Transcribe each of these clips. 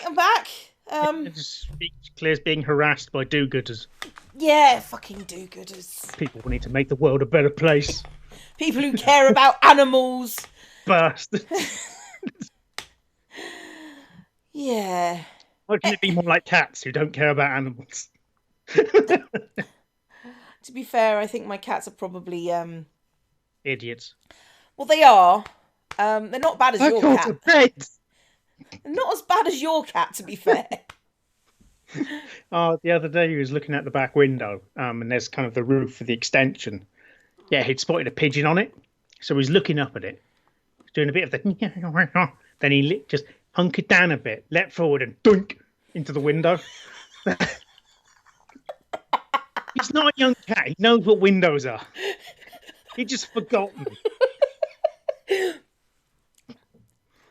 right, I'm back. It just clears being harassed by do-gooders. Yeah, fucking do-gooders. People who need to make the world a better place. People who care about animals. Bastards. Yeah. Why can it be more like cats who don't care about animals? To be fair, I think my cats are probably Idiots. well, they are. They're not bad as your cat. Bed. They're not as bad as your cat, to be fair. The other day he was looking out the back window, and there's kind of the roof for the extension. Yeah, he'd spotted a pigeon on it, so he's looking up at it, doing a bit of the. Then he just hunkered down a bit, leapt forward, and dunk into the window. He's not a young cat. He knows what windows are. He just forgotten. I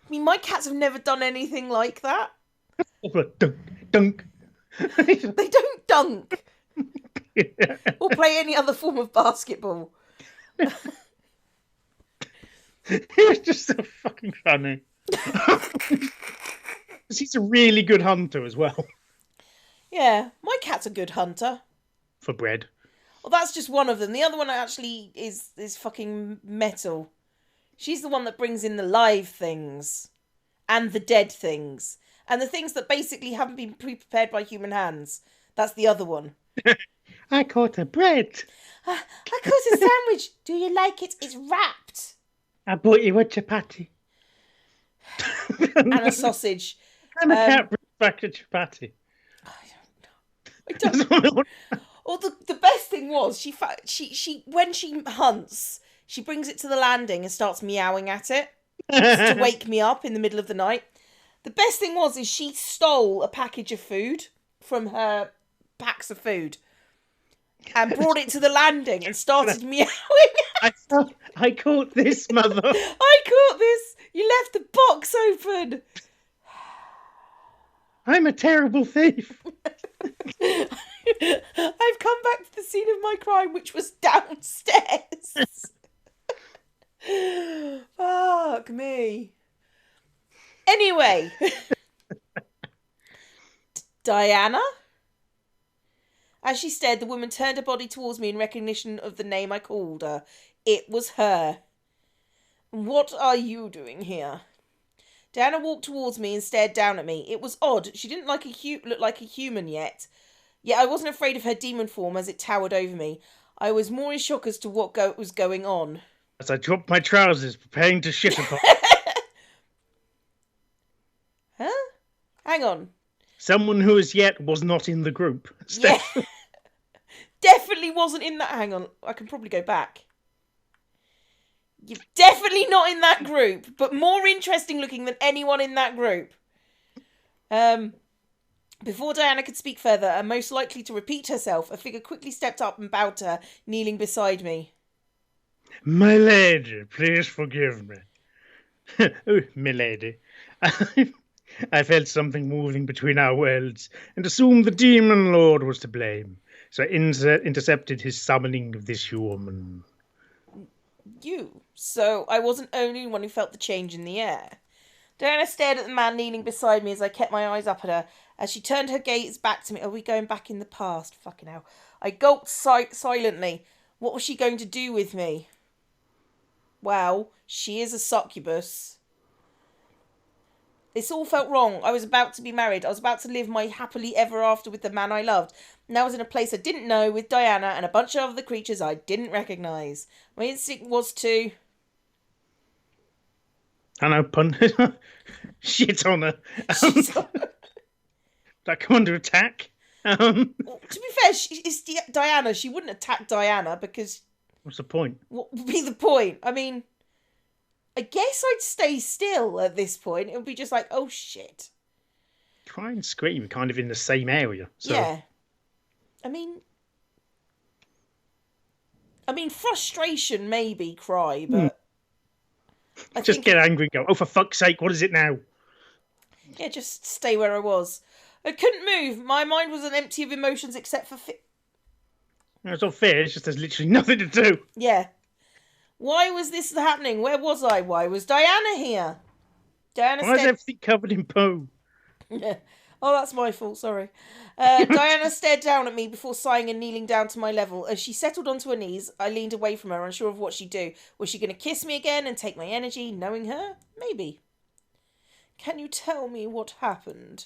mean, my cats have never done anything like that. Dunk, dunk. They don't dunk. Or play any other form of basketball. It's just so fucking funny. He's a really good hunter as well. Yeah, my cat's a good hunter. For bread. Well, that's just one of them. The other one actually is fucking metal. She's the one that brings in the live things. And the dead things. And the things that basically haven't been pre-prepared by human hands. That's the other one. I caught a bread. I caught a sandwich. Do you like it? It's wrapped. I bought you a chapati. And a sausage. And a cat brings back a chapati. I don't know. Well, the best thing was she when she hunts, she brings it to the landing and starts meowing at it to wake me up in the middle of the night. The best thing is she stole a package of food from her packs of food and brought it to the landing and started meowing. I caught this, mother. I caught this. You left the box open. I'm a terrible thief. I've come back to the scene of my crime, which was downstairs. Fuck me. Anyway. Diana? As she stared, the woman turned her body towards me in recognition of the name I called her. It was her. What are you doing here? Diana walked towards me and stared down at me. It was odd. She didn't look like a human yet. Yet I wasn't afraid of her demon form as it towered over me. I was more in shock as to what was going on. As I dropped my trousers, preparing to shit upon. Huh? Hang on. Someone who as yet was not in the group. Yeah. Definitely wasn't in that. Hang on. I can probably go back. You're definitely not in that group, but more interesting looking than anyone in that group. Before Diana could speak further, and most likely to repeat herself, a figure quickly stepped up and bowed to her, kneeling beside me. My lady, please forgive me. Oh, my lady. I felt something moving between our worlds, and assumed the demon lord was to blame. So I intercepted his summoning of this human. You? So I wasn't the only one who felt the change in the air. Diana stared at the man kneeling beside me as I kept my eyes up at her. As she turned her gaze back to me. Are we going back in the past? Fucking hell. I gulped silently. What was she going to do with me? Well, she is a succubus. This all felt wrong. I was about to be married. I was about to live my happily ever after with the man I loved. And I was in a place I didn't know with Diana and a bunch of other creatures I didn't recognise. My instinct was to... I know, pun. Shit on her. That come under attack. Well, to be fair, it's Diana. She wouldn't attack Diana because... What's the point? What would be the point? I mean... I guess I'd stay still at this point. It would be just like, oh shit. Cry and scream, kind of in the same area. So. Yeah. I mean, frustration maybe cry, but just get angry and go, oh, for fuck's sake, what is it now? Yeah, just stay where I was. I couldn't move. My mind was empty of emotions except for fear. No, it's not fair. It's just there's literally nothing to do. Yeah. Why was this happening? Where was I? Why was Diana here? Why is everything covered in poo? Oh, that's my fault, sorry. Diana stared down at me before sighing and kneeling down to my level. As she settled onto her knees, I leaned away from her, unsure of what she'd do. Was she going to kiss me again and take my energy, knowing her? Maybe. Can you tell me what happened?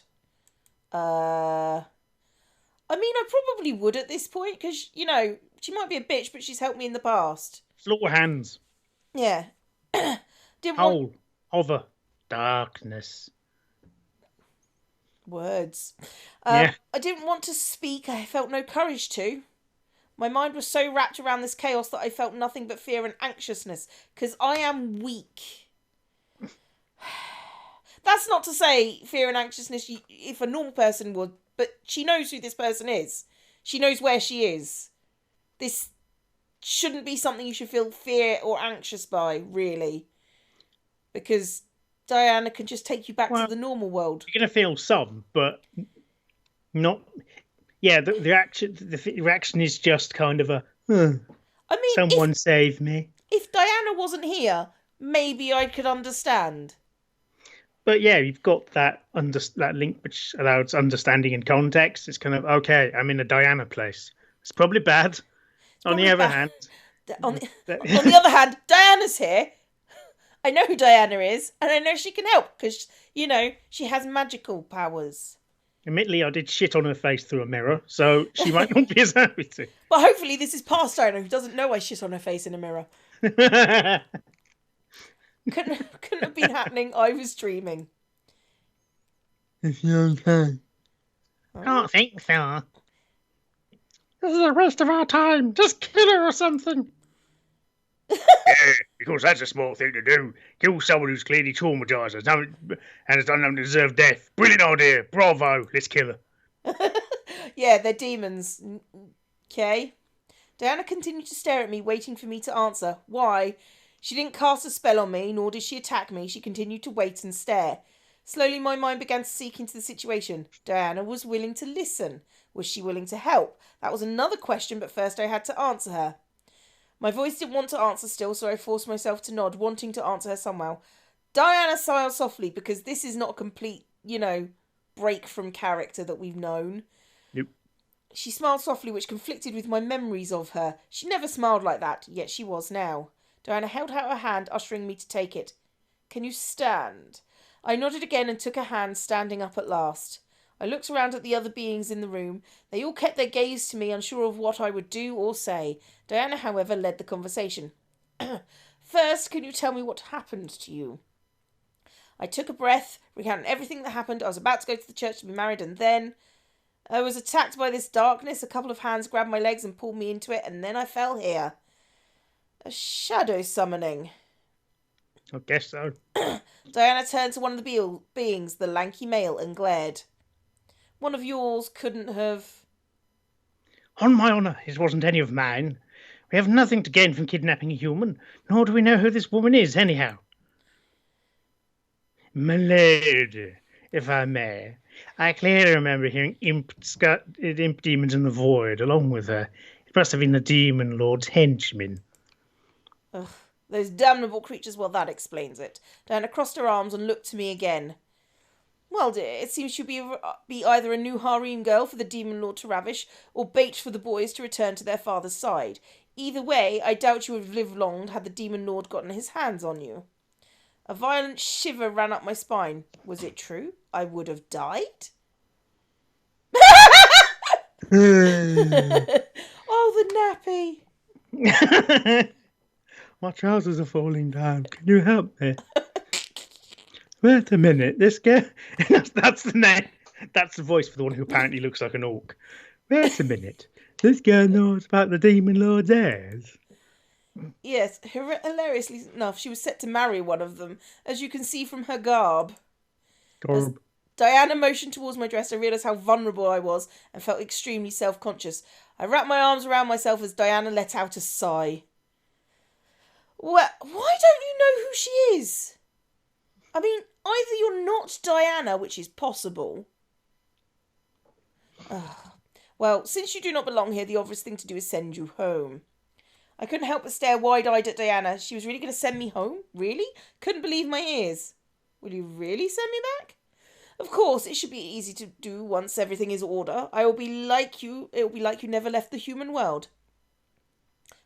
I mean, I probably would at this point, because, you know, she might be a bitch, but she's helped me in the past. Floor hands. Yeah. Didn't want... Howl. Hover. Darkness. Words. Yeah. I didn't want to speak. I felt no courage to. My mind was so wrapped around this chaos that I felt nothing but fear and anxiousness, because I am weak. That's not to say fear and anxiousness if a normal person would, but she knows who this person is. She knows where she is. This shouldn't be something you should feel fear or anxious by, really. Because Diana can just take you back to the normal world. You're going to feel some, but not... Yeah, the reaction is just kind of a, I mean, someone save me. If Diana wasn't here, maybe I could understand. But yeah, you've got that link which allows understanding and context. It's kind of, okay, I'm in a Diana place. It's probably bad. On the other hand... On the other hand, Diana's here. I know who Diana is, and I know she can help, because, you know, she has magical powers. Admittedly, I did shit on her face through a mirror, so she might not be as happy to. But hopefully this is past Diana, who doesn't know I shit on her face in a mirror. Couldn't have been happening. I was dreaming. Is she okay? I don't think so. This is a waste of our time. Just kill her or something. Yeah, because that's a smart thing to do. Kill someone who's clearly traumatised and has done nothing to deserve death. Brilliant idea. Bravo. Let's kill her. Yeah, they're demons. Okay. Diana continued to stare at me, waiting for me to answer. Why? She didn't cast a spell on me, nor did she attack me. She continued to wait and stare. Slowly my mind began to seek into the situation. Diana was willing to listen. Was she willing to help? That was another question, but first I had to answer her. My voice didn't want to answer still, so I forced myself to nod, wanting to answer her somehow. Diana smiled softly, because this is not a complete, break from character that we've known. Nope. She smiled softly, which conflicted with my memories of her. She never smiled like that, yet she was now. Diana held out her hand, ushering me to take it. Can you stand? I nodded again and took her hand, standing up at last. I looked around at the other beings in the room. They all kept their gaze to me, unsure of what I would do or say. Diana, however, led the conversation. First, can you tell me what happened to you? I took a breath, recounted everything that happened. I was about to go to the church to be married, and then I was attacked by this darkness. A couple of hands grabbed my legs and pulled me into it, and then I fell here. A shadow summoning. I guess so. Diana turned to one of the beings, the lanky male, and glared. One of yours couldn't have... On my honour, it wasn't any of mine. We have nothing to gain from kidnapping a human, nor do we know who this woman is, anyhow. My lady, if I may, I clearly remember hearing imp demons in the void along with her. It must have been the demon lord's henchmen. Ugh, those damnable creatures, well, that explains it. Diana crossed her arms and looked to me again. Well, dear, it seems she'll be either a new harem girl for the demon lord to ravish, or bait for the boys to return to their father's side. Either way, I doubt you would have lived long had the demon lord gotten his hands on you. A violent shiver ran up my spine. Was it true? I would have died? Oh, the nappy. My trousers are falling down. Can you help me? Wait a minute. This guy... That's the name. That's the voice for the one who apparently looks like an orc. Wait a minute. This girl knows about the demon lord's heirs. Yes, hilariously enough, she was set to marry one of them, as you can see from her garb. As Diana motioned towards my dress, I realised how vulnerable I was and felt extremely self-conscious. I wrapped my arms around myself as Diana let out a sigh. Well, why don't you know who she is? I mean, either you're not Diana, which is possible. Well, since you do not belong here, the obvious thing to do is send you home. I couldn't help but stare wide-eyed at Diana. She was really going to send me home? Really? Couldn't believe my ears. Will you really send me back? Of course, it should be easy to do once everything is order. I will be like you. It will be like you never left the human world.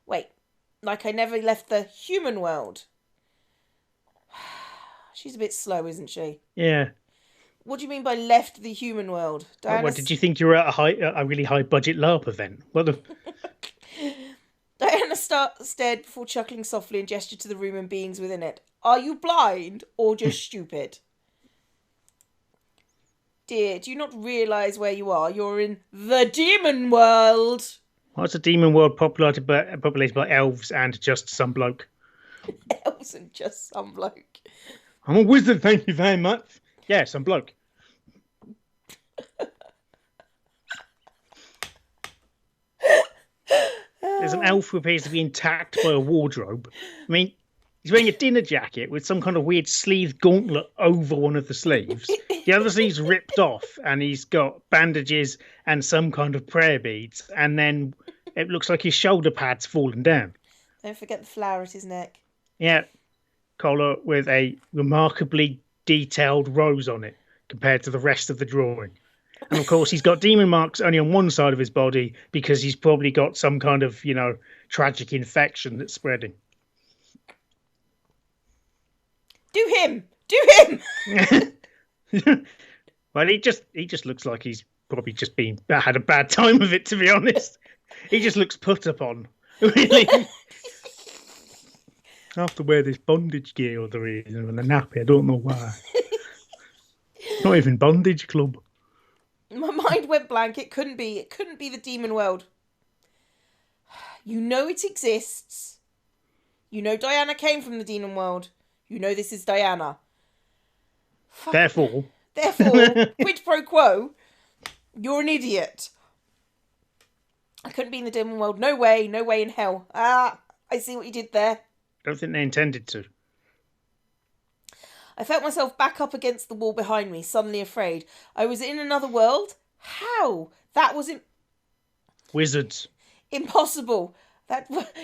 Wait, like I never left the human world. She's a bit slow, isn't she? Yeah. What do you mean by left the human world, Diana? What did you think you were at a really high budget LARP event? What the? Diana stared before chuckling softly and gestured to the room and beings within it. Are you blind or just stupid? Dear, do you not realise where you are? You're in the demon world. What's a demon world populated by elves and just some bloke? Elves and just some bloke. I'm a wizard, thank you very much. Yeah, some bloke. There's an elf who appears to be intact by a wardrobe. I mean, he's wearing a dinner jacket with some kind of weird sleeve gauntlet over one of the sleeves. The other sleeve's ripped off, and he's got bandages and some kind of prayer beads. And then it looks like his shoulder pad's fallen down. Don't forget the flower at his neck. Yeah, collar with a remarkably detailed rose on it compared to the rest of the drawing. And of course, he's got demon marks only on one side of his body because he's probably got some kind of, tragic infection that's spreading. Do him! Well, he just looks like he's probably just had a bad time of it, to be honest. He just looks put upon. Really. I have to wear this bondage gear or the reason and a nappy. I don't know why. Not even bondage club. My mind went blank. It couldn't be. It couldn't be the demon world. You know it exists. You know Diana came from the demon world. You know this is Diana. Therefore, quid pro quo, you're an idiot. I couldn't be in the demon world. No way in hell. Ah, I see what you did there. I don't think they intended to. I felt myself back up against the wall behind me, suddenly afraid. I was in another world? How? That was Wizards. Impossible.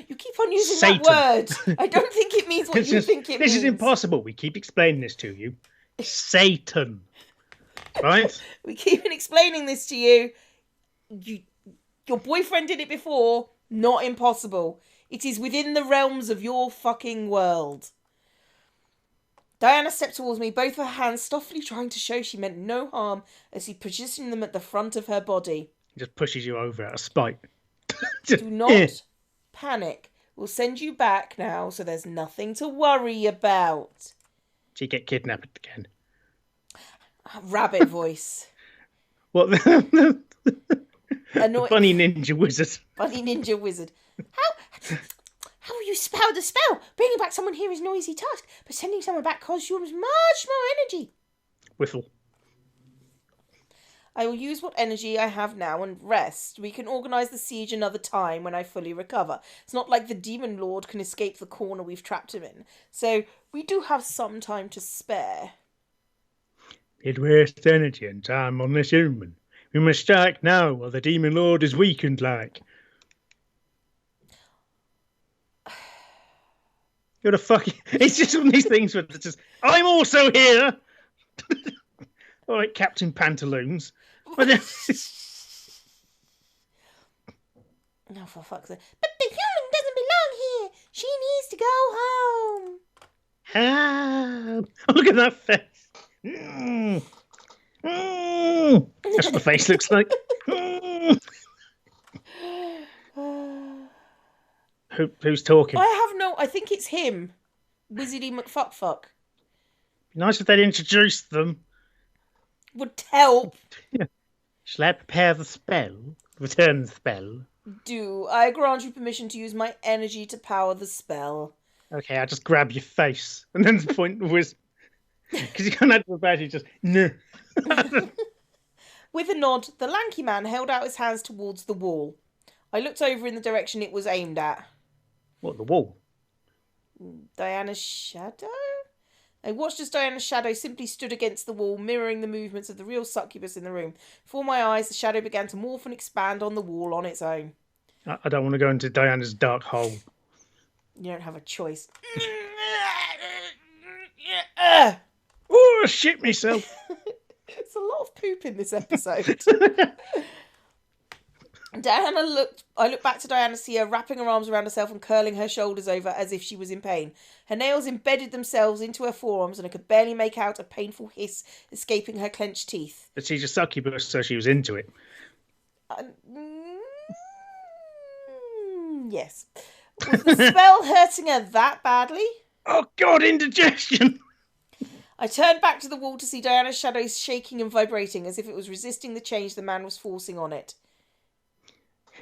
You keep on using Satan. that word. I don't think it means what you think it means. This is impossible. We keep explaining this to you. Satan. Right? We keep explaining this to you. Your boyfriend did it before. Not impossible. It is within the realms of your fucking world. Diana stepped towards me, both her hands softly trying to show she meant no harm as she positioned them at the front of her body. He just pushes you over out of spite. Do not panic. We'll send you back now, so there's nothing to worry about. Did you get kidnapped again? Rabbit voice. What? The funny ninja wizard. Funny ninja wizard. How will you spell the spell? Bringing back someone here is an easy task, but sending someone back consumes much more energy. Whiffle. I will use what energy I have now and rest. We can organise the siege another time when I fully recover. It's not like the demon lord can escape the corner we've trapped him in. So we do have some time to spare. It wastes energy and time on this human. We must strike now while the demon lord is weakened like. You're the fucking... It's just one of these things where it's just... I'm also here! All right, Captain Pantaloons. No, for fuck's sake. But the human doesn't belong here. She needs to go home. Look at that face. That's what the face looks like. Who's talking? I think it's him. Wizardy McFuckfuck. Nice if they'd introduced them. Would help. Yeah. Shall I prepare the spell? Return the spell? Do. I grant you permission to use my energy to power the spell. Okay, I'll just grab your face. And then the point was... Because you can't have the badge, you just... No. With a nod, the lanky man held out his hands towards the wall. I looked over in the direction it was aimed at. What, the wall? Diana's shadow? I watched as Diana's shadow simply stood against the wall, mirroring the movements of the real succubus in the room. Before my eyes, the shadow began to morph and expand on the wall on its own. I don't want to go into Diana's dark hole. You don't have a choice. Oh, shit myself. of poop in this episode. I looked back to Diana to see her wrapping her arms around herself and curling her shoulders over as if she was in pain. Her nails embedded themselves into her forearms and I could barely make out a painful hiss escaping her clenched teeth. But she's a succubus, so she was into it. Yes. Was the spell hurting her that badly? Oh, God, indigestion! I turned back to the wall to see Diana's shadow shaking and vibrating as if it was resisting the change the man was forcing on it.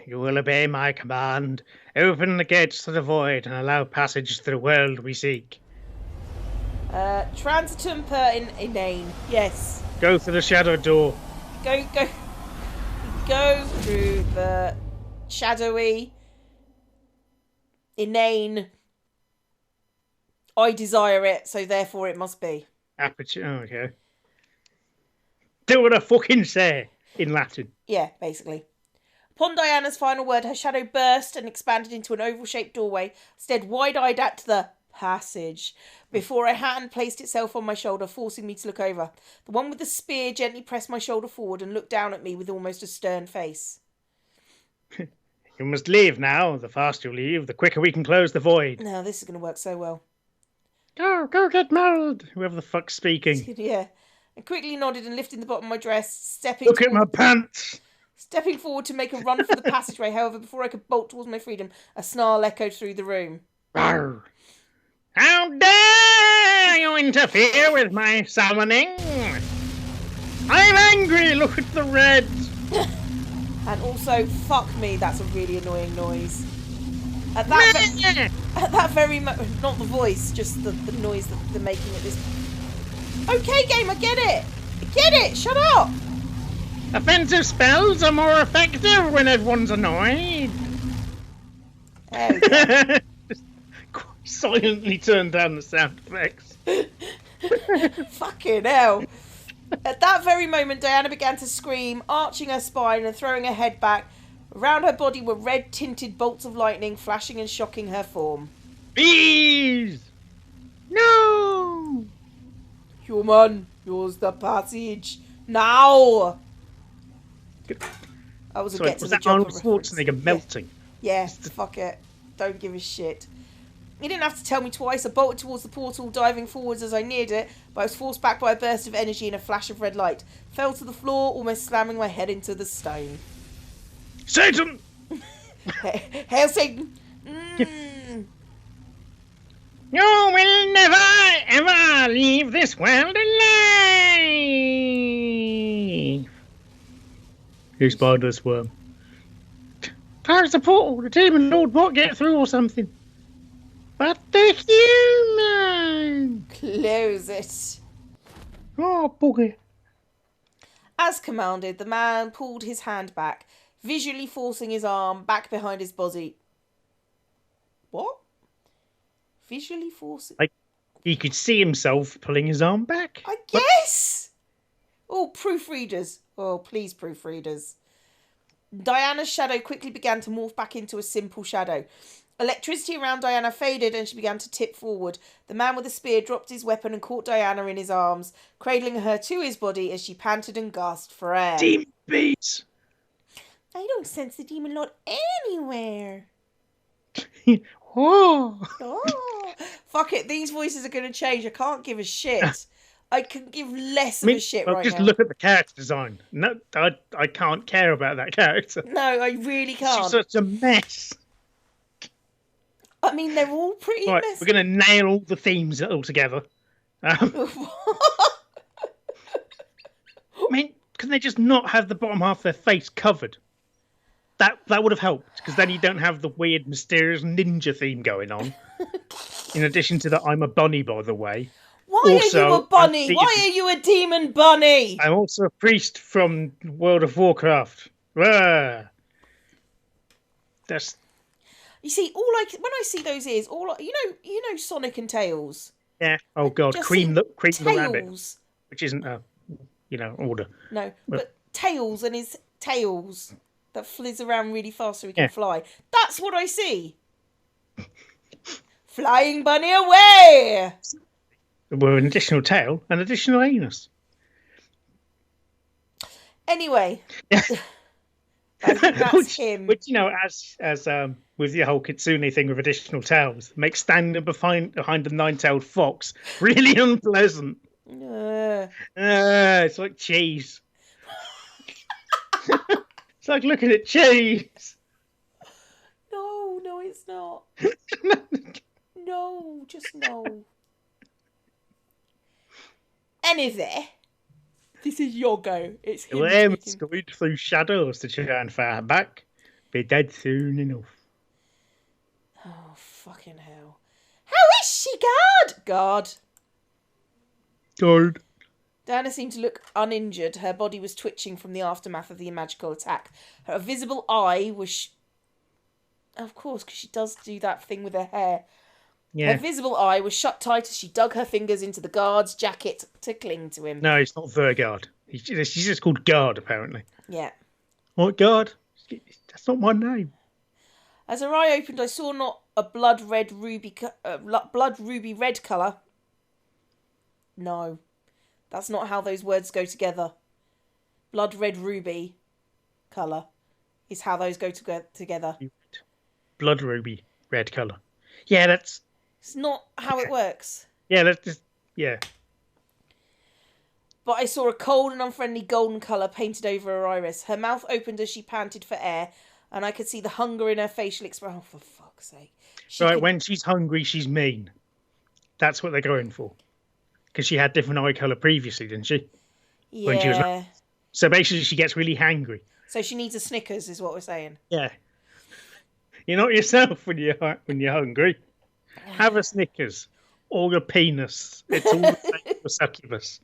You will obey my command. Open the gates to the void and allow passage to the world we seek. Transitum per inane. Yes. Go through the shadow door. Go through the shadowy, inane. I desire it, so therefore it must be. Aperture. Oh, okay. Do what I fucking say in Latin. Yeah, basically. Upon Diana's final word, her shadow burst and expanded into an oval-shaped doorway, stared wide-eyed at the passage, before a hand placed itself on my shoulder, forcing me to look over. The one with the spear gently pressed my shoulder forward and looked down at me with almost a stern face. You must leave now. The faster you leave, the quicker we can close the void. Now, this is going to work so well. Go get married. Whoever the fuck's speaking. Yeah. I quickly nodded and lifted the bottom of my dress, Look at my pants. Stepping forward to make a run for the passageway. However, before I could bolt towards my freedom, a snarl echoed through the room. Arr. How dare you interfere with my summoning? I'm angry. Look at the red. And also, fuck me, that's a really annoying noise. At that very moment, not the voice, just the noise that they're making at this. Okay, game, I get it. I get it. Shut up. Offensive spells are more effective when everyone's annoyed. There we go. Just silently turn down the sound effects. Fucking hell. At that very moment, Diana began to scream, arching her spine and throwing her head back. Around her body were red-tinted bolts of lightning, flashing and shocking her form. Bees! No! Human, use the passage. Now! I was Sorry, was that Arnold Schwarzenegger melting? Yeah, fuck it. Don't give a shit. He didn't have to tell me twice. I bolted towards the portal, diving forwards as I neared it, but I was forced back by a burst of energy and a flash of red light. Fell to the floor, almost slamming my head into the stone. Satan! Hail Satan! You will never, ever leave this world alive! Who's spied this worm? There's the portal. The demon lord won't get through or something. But the human! Close it. Oh, bugger. As commanded, the man pulled his hand back, visually forcing his arm back behind his body. What? Visually forcing? Like, he could see himself pulling his arm back. I guess! Oh, proofreaders. Oh, please, proofreaders. Diana's shadow quickly began to morph back into a simple shadow. Electricity around Diana faded and she began to tip forward. The man with the spear dropped his weapon and caught Diana in his arms, cradling her to his body as she panted and gasped for air. Demon beast! I don't sense the demon lord anywhere. Oh. Oh, fuck it. These voices are going to change. I can't give a shit. I can give less of a shit right just now. Look at the character design. No, I can't care about that character. No, I really can't. She's such a mess. I mean, they're all pretty Right, messy. we're going to nail all the themes all together. I mean, can they just not have the bottom half of their face covered? That would have helped, because then you don't have the weird, mysterious ninja theme going on. In addition to that, I'm a bunny, by the way. Why are you a bunny? Why are you a demon bunny? I'm also a priest from World of Warcraft. Ah. That's... You see, when I see those ears, you know, Sonic and Tails. Yeah. Oh God, Cream the rabbit, Tails. which isn't a, order. No, but Tails and his tails that flies around really fast so he can fly. That's what I see. Flying bunny away. With an additional tail and additional anus. Anyway, I think that's him. which as with the whole Kitsune thing with additional tails, makes standing behind the nine-tailed fox really unpleasant. It's like cheese. It's like looking at cheese. No, it's not. No, just no. Anyway, this is your go. It's him speaking. Scurried through shadows to try and fire back. Be dead soon enough. Oh, fucking hell. How is she, guard? Guard. Guard. Diana seemed to look uninjured. Her body was twitching from the aftermath of the magical attack. Her visible eye was... Of course, because she does do that thing with her hair. Yeah. Her visible eye was shut tight as she dug her fingers into the guard's jacket to cling to him. No, it's not the guard. She's just called guard, apparently. Yeah. What guard? That's not my name. As her eye opened, I saw not a blood ruby red colour. No. That's not how those words go together. Blood red ruby colour is how those go together. Blood ruby red colour. Yeah, that's... It's not how it works. Yeah, that's just... Yeah. But I saw a cold and unfriendly golden colour painted over her iris. Her mouth opened as she panted for air, and I could see the hunger in her facial expression. Oh, for fuck's sake. When she's hungry, she's mean. That's what they're going for. Because she had different eye colour previously, didn't she? Yeah. When she was... So basically, she gets really hangry. So she needs a Snickers, is what we're saying. Yeah. You're not yourself when you're hungry. Have a Snickers or a penis. It's all the same for succubus.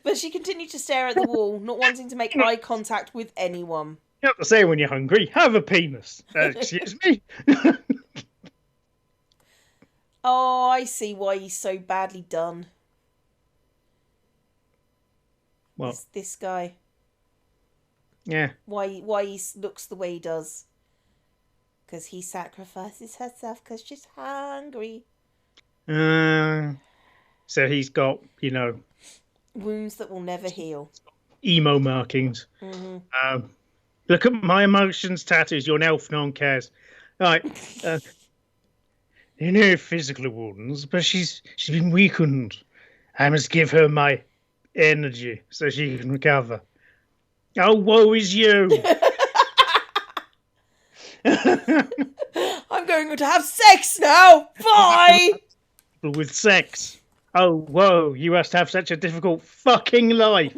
But she continued to stare at the wall, not wanting to make eye contact with anyone. You have to say when you're hungry, have a penis. Excuse me. Oh, I see why he's so badly done. What? This guy. Yeah. Why he looks the way he does. Because he sacrifices herself because she's hungry. So he's got, wounds that will never heal. Emo markings. Mm-hmm. Look at my emotions tattoos. You're an elf, no one cares. Right. Physical wounds, but she's been weakened. I must give her my energy so she can recover. Oh, woe is you! I'm going to have sex now! Bye! With sex. Oh, whoa, you must have such a difficult fucking life.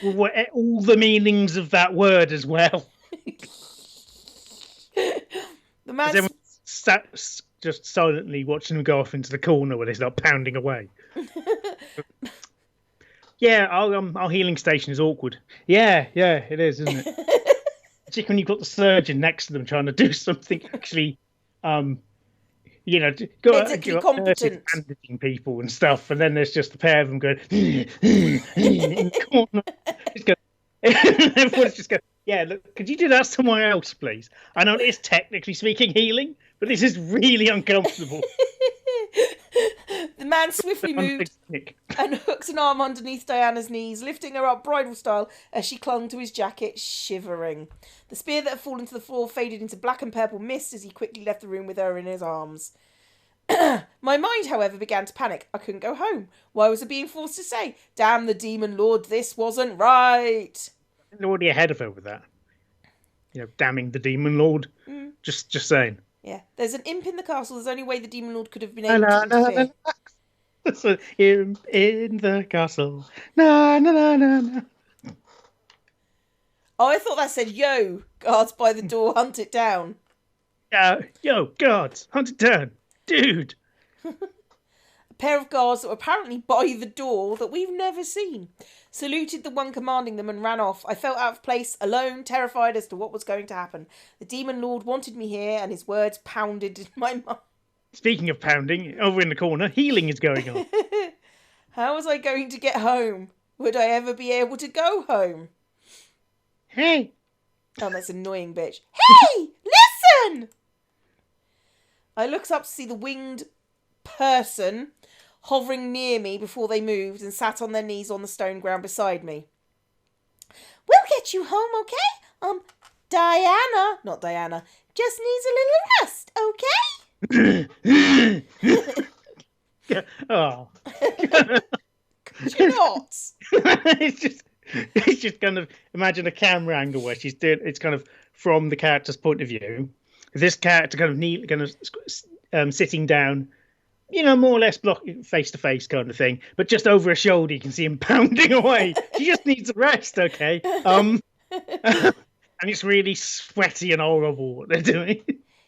All the meanings of that word as well. The man's... Sat just silently watching them go off into the corner where they start pounding away. Yeah, our healing station is awkward. Yeah, it is, isn't it? Particularly when you've got the surgeon next to them trying to do something actually, medically competent, bandaging people and stuff, and then there's just a pair of them going in the corner. Everyone's just going, yeah, look, could you do that somewhere else, please? I know it's technically speaking healing, but this is really uncomfortable. The man swiftly moved and hooked an arm underneath Diana's knees, lifting her up bridal style as she clung to his jacket, shivering. The spear that had fallen to the floor faded into black and purple mist as he quickly left the room with her in his arms. My mind, however, began to panic. I couldn't go home. Why was I being forced to say, damn the demon lord, this wasn't right? You're already ahead of her with that. Damning the demon lord. Just saying. Yeah, there's an imp in the castle. There's the only way the demon lord could have been able to interfere. So, imp in the castle. Na na na na na. Oh, I thought that said, yo, guards by the door, hunt it down. Yo, guards, hunt it down. Dude. A pair of guards that were apparently by the door that we've never seen saluted the one commanding them and ran off. I felt out of place, alone, terrified as to what was going to happen. The demon lord wanted me here, and his words pounded in my mind. Speaking of pounding, over in the corner, healing is going on. How was I going to get home? Would I ever be able to go home? Hey! Oh, that's annoying, bitch. Hey! Listen! I looked up to see the winged person hovering near me before they moved and sat on their knees on the stone ground beside me. We'll get you home, okay? Diana, not Diana, just needs a little rest, okay? Oh. You're not. It's just kind of imagine a camera angle where she's doing it's kind of from the character's point of view. This character kind of sitting down, more or less block face to face kind of thing, but just over her shoulder you can see him pounding away. She just needs a rest, okay? And it's really sweaty and horrible what they're doing.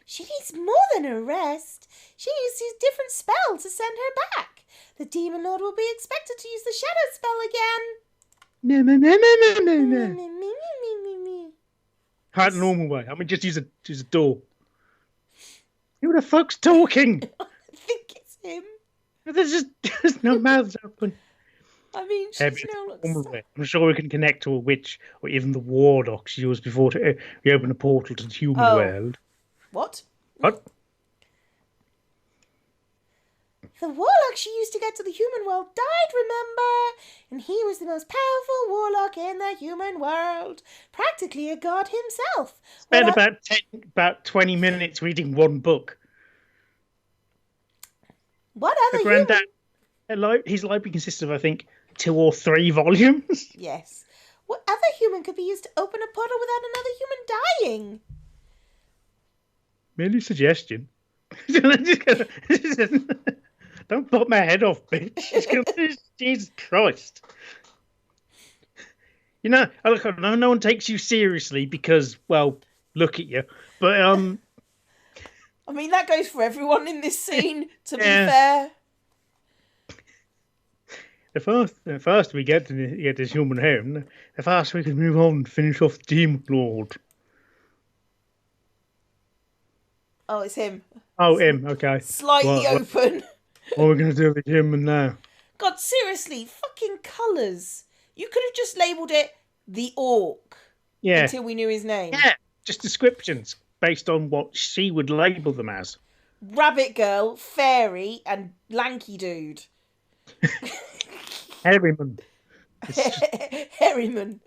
She needs more than a rest. She uses different spells to send her back. The Demon Lord will be expected to use the Shadow spell again. No, no, no, no, no, no, no. Me. How the normal way. I mean, just use a door. Who the fuck's talking? I think it's him. There's no mouths open. I mean, she's now looks. I'm sure we can connect to a witch or even the warlock she used before to reopen a portal to the human world. What? What? The warlock she used to get to the human world died, remember? And he was the most powerful warlock in the human world. Practically a god himself. Spent about 20 minutes reading one book. What other Granddad, his library consists of, I think, 2 or 3 volumes. Yes. What other human could be used to open a portal without another human dying? Merely suggestion. Don't pop my head off, bitch. Jesus Christ. Look, I know no one takes you seriously because, well, look at you. But, I mean, that goes for everyone in this scene, to be fair. The first we get to get this human home, the faster we can move on and finish off the Demon Lord. Oh, it's him. Oh, him, okay. Slightly open. What are we going to do with the human now? God, seriously, fucking colours. You could have just labelled it the Orc. Yeah. Until we knew his name. Yeah, just descriptions based on what she would label them as. Rabbit girl, fairy, and lanky dude. Harryman. Harryman.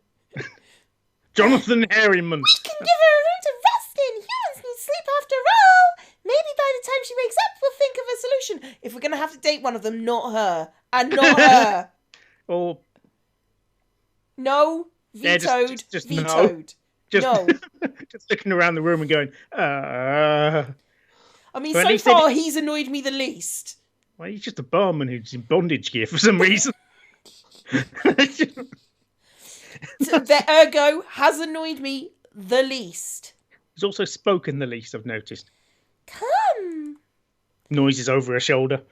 Jonathan Harryman. We can give her a room to rest in. Humans need sleep after all. Maybe by the time she wakes up, we'll think of a solution. If we're going to have to date one of them, not her. And not her. Or... No. Vetoed. Yeah, just vetoed. No. No. Just looking around the room and going, I mean, so far, he's annoyed me the least. Well, he's just a barman who's in bondage gear for some reason. The ergo has annoyed me the least. He's also spoken the least, I've noticed. Come. Noises over her shoulder.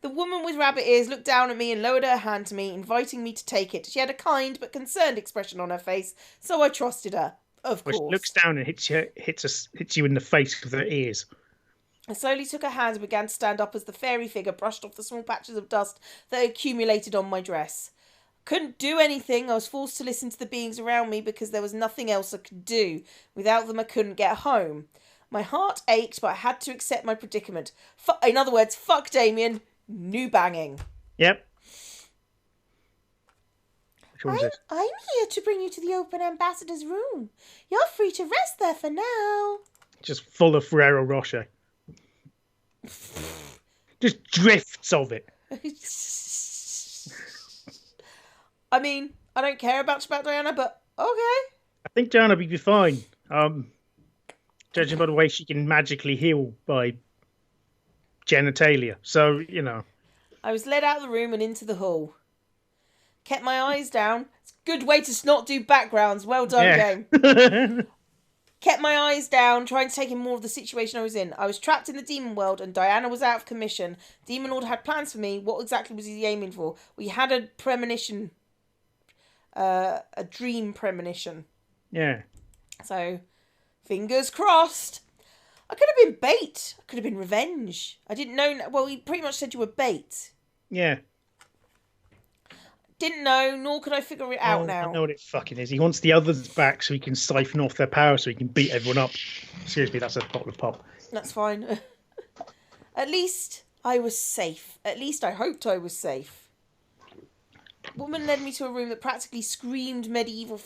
The woman with rabbit ears looked down at me and lowered her hand to me, inviting me to take it. She had a kind but concerned expression on her face, so I trusted her. Of course. She looks down and hits you in the face with her ears. I slowly took her hand and began to stand up as the fairy figure brushed off the small patches of dust that accumulated on my dress. Couldn't do anything. I was forced to listen to the beings around me because there was nothing else I could do. Without them, I couldn't get home. My heart ached, but I had to accept my predicament. In other words, fuck Damien. New banging. Yep. Which one is this? I'm here to bring you to the open ambassador's room. You're free to rest there for now. Just full of Ferrero Rocher. Just drifts of it. I mean, I don't care about Diana, but okay. I think Diana will be fine. Judging by the way she can magically heal by genitalia. So, I was led out of the room and into the hall. Kept my eyes down. It's a good way to not do backgrounds. Well done, game. Kept my eyes down, trying to take in more of the situation I was in. I was trapped in the demon world and Diana was out of commission. Demon Lord had plans for me. What exactly was he aiming for? We had a premonition. A dream premonition. Yeah. So, fingers crossed. I could have been bait. I could have been revenge. I didn't know. Well, he pretty much said you were bait. Yeah. Didn't know, nor could I figure it out now. I know what it fucking is. He wants the others back so he can siphon off their power so he can beat everyone up. Seriously, that's a bottle of pop. That's fine. At least I was safe. At least I hoped I was safe. woman led me to a room that practically screamed medieval.